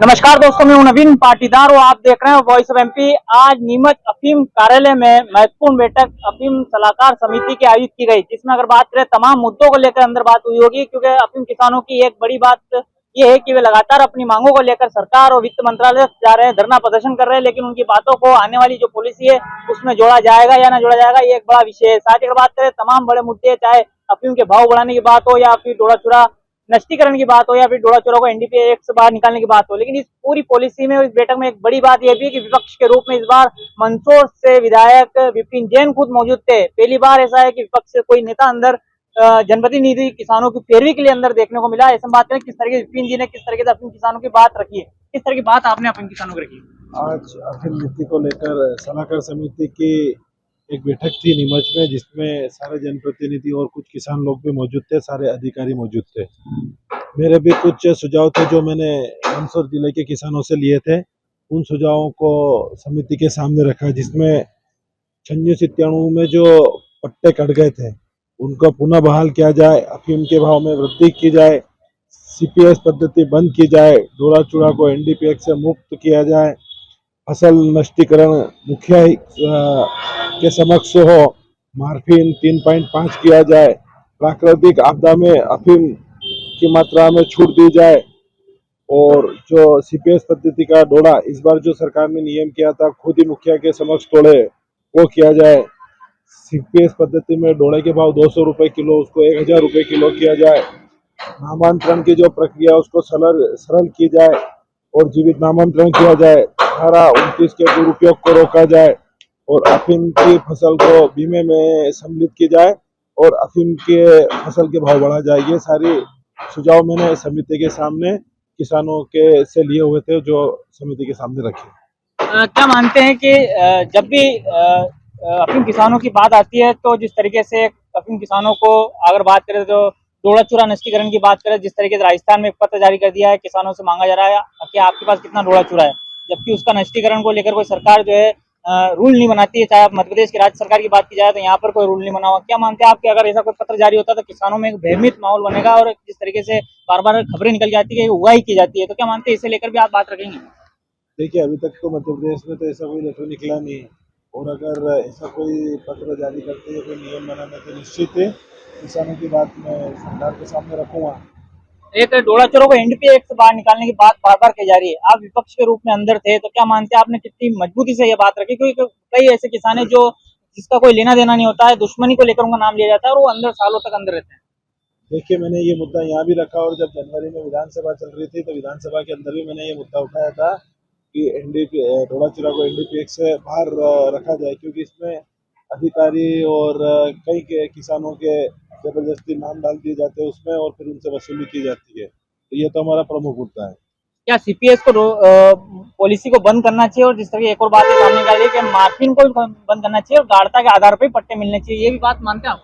नमस्कार दोस्तों, मैं हूं नवीन पाटीदार और आप देख रहे हैं वॉइस ऑफ एमपी। आज नीमच अफीम कार्यालय में महत्वपूर्ण बैठक अफीम सलाहकार समिति की आयोजित की गई, जिसमें अगर बात करें तमाम मुद्दों को लेकर अंदर बात हुई होगी। क्योंकि अफीम किसानों की एक बड़ी बात ये है कि वे लगातार अपनी मांगों को लेकर सरकार और वित्त मंत्रालय जा रहे हैं, धरना प्रदर्शन कर रहे हैं, लेकिन उनकी बातों को आने वाली जो पॉलिसी है उसमें जोड़ा जाएगा या ना जोड़ा जाएगा, ये एक बड़ा विषय है। साथ ही अगर बात करें तमाम बड़े मुद्दे, चाहे अफीम के भाव बढ़ाने की बात हो या फिर डोरा चूरा नष्टीकरण की बात हो या फिर डोरा चोरा को एनडीपीए एक्ट से बाहर निकालने की बात हो, लेकिन इस पूरी पॉलिसी में, इस बैठक में एक बड़ी बात यह भी है कि विपक्ष के रूप में इस बार मंदसौर से विधायक विपिन जैन खुद मौजूद थे। पहली बार ऐसा है कि विपक्ष से कोई नेता अंदर जनप्रतिनिधि किसानों की पैरवी के लिए अंदर देखने को मिला। ऐसे बात करें किस तरह विपिन जी ने किस तरीके से अपने किसानों की बात रखी है, किस तरह की बात आपने अपने किसानों की रखी? आज अफीम नीति को लेकर सलाहकार समिति की एक बैठक थी नीमच में, जिसमें सारे जनप्रतिनिधि और कुछ किसान लोग भी मौजूद थे, सारे अधिकारी मौजूद थे। मेरे भी कुछ सुझाव थे जो मैंने मंदसौर जिले के किसानों से लिए थे। उन सुझावों को समिति के सामने रखा, जिसमें 96-97 में जो पट्टे कट गए थे उनको पुनः बहाल किया जाए, अफीम के भाव में वृद्धि की जाए, सीपीएस पद्धति बंद की जाए, डोरा चूड़ा को एनडीपीएक्स से मुक्त किया जाए, फसल नष्टीकरण मुखिया के समक्ष हो, मार्फिन 3.5 किया जाए, प्राकृतिक आपदा में अफीम की मात्रा में छूट दी जाए, और जो सीपीएस पद्धति का डोरा इस बार जो सरकार ने नियम किया था खुद ही मुखिया के समक्ष तोड़े, वो किया जाए। सीपीएस पद्धति में डोरे के भाव 200 रुपए किलो, उसको 1000 रुपए किलो किया जाए। नामांतरण की जो प्रक्रिया उसको सरल की जाए और जीवित नामांतरण किया जाए। 18-29 के दुरुपयोग को रोका जाए और अफीम की फसल को बीमे में सम्मिलित की जाए और अफीम के फसल के भाव बढ़ा जाए। ये सारी सुझाव मैंने समिति के सामने किसानों के से लिए हुए थे, जो समिति के सामने रखे। क्या मानते हैं कि जब भी अफीम किसानों की बात आती है तो जिस तरीके से अफीम किसानों को अगर बात करें तो डोरा चूरा नष्टीकरण की बात करें, जिस तरीके से राजस्थान में एक पत्र जारी कर दिया है, किसानों से मांगा जा रहा है कि आपके पास कितना डोरा चूरा है, जबकि उसका नष्टीकरण को लेकर कोई सरकार जो है रूल नहीं बनाती है। चाहे आप मध्य प्रदेश की राज्य सरकार की बात की जाए तो यहाँ पर कोई रूल नहीं बना हुआ। क्या मानते हैं आप कि अगर ऐसा कोई पत्र जारी होता तो किसानों में एक भयभीत माहौल बनेगा, और जिस तरीके से बार बार खबरें निकल जाती है उगाही की जाती है, तो क्या मानते हैं इसे लेकर भी आप बात रखेंगे? देखिए, अभी तक तो मध्य प्रदेश में तो ऐसा कोई लेटर निकला नहीं है, और अगर ऐसा कोई पत्र जारी करते हैं, कोई नियम बनाने तो निश्चित है किसानों की बात मैं सरकार के सामने रखूंगा। एक डोरा चोरों को एनडीपीए एक्ट से बाहर निकालने की बात बार बार कही जा रही है। आप विपक्ष के रूप में अंदर थे, तो क्या मानते हैं आपने कितनी मजबूती से ये बात रखी? क्योंकि कई ऐसे किसान है जो जिसका कोई लेना देना नहीं होता है, दुश्मनी को लेकर उनका नाम लिया जाता है और वो अंदर सालों तक अंदर रहते हैं। देखिए, मैंने ये मुद्दा यहाँ भी रखा, और जब जनवरी में विधानसभा चल रही थी तो विधानसभा के अंदर भी मैंने ये मुद्दा उठाया था कि एनडीपी डोरा चूरा को एनडीपीएक्ट से बाहर रखा जाए, क्योंकि इसमें अधिकारी और कई के किसानों के जबरदस्ती नाम डाल दिए जाते हैं उसमें, और फिर उनसे वसूली की जाती है। तो ये तो हमारा प्रमुख मुद्दा है। क्या सीपीएस को पॉलिसी को बंद करना चाहिए, और जिस तरह एक और बात है सामने निकाल रही है कि मार्फिन को भी बंद करना चाहिए और गाढ़ता के आधार पर पट्टे मिलने चाहिए, ये भी बात मानते हैं आप?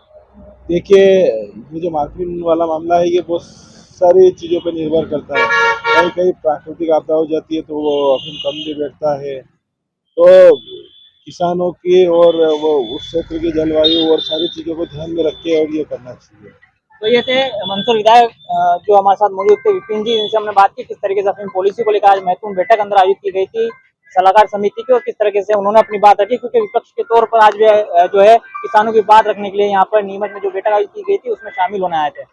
देखिए, ये जो मार्फिन वाला मामला है ये बहुत सारी चीज़ों पर निर्भर करता है। कहीं कहीं प्राकृतिक आपदा हो जाती है तो वो अफीम कम भी बैठता है। तो किसानों की और वो उस क्षेत्र की जलवायु और सारी चीज़ों को ध्यान में रख के और ये करना चाहिए। तो ये थे मंदसौर विधायक जो हमारे साथ मौजूद थे विपिन जी, इनसे हमने बात की किस तरीके से अपनी पॉलिसी को लेकर आज महत्वपूर्ण बैठक अंदर आयोजित की गई थी सलाहकार समिति की, और किस तरीके से उन्होंने अपनी बात रखी। क्योंकि विपक्ष के तौर पर आज जो है किसानों की बात रखने के लिए यहाँ पर नीमच में जो बैठक आयोजित की गई थी उसमें शामिल होने आए थे।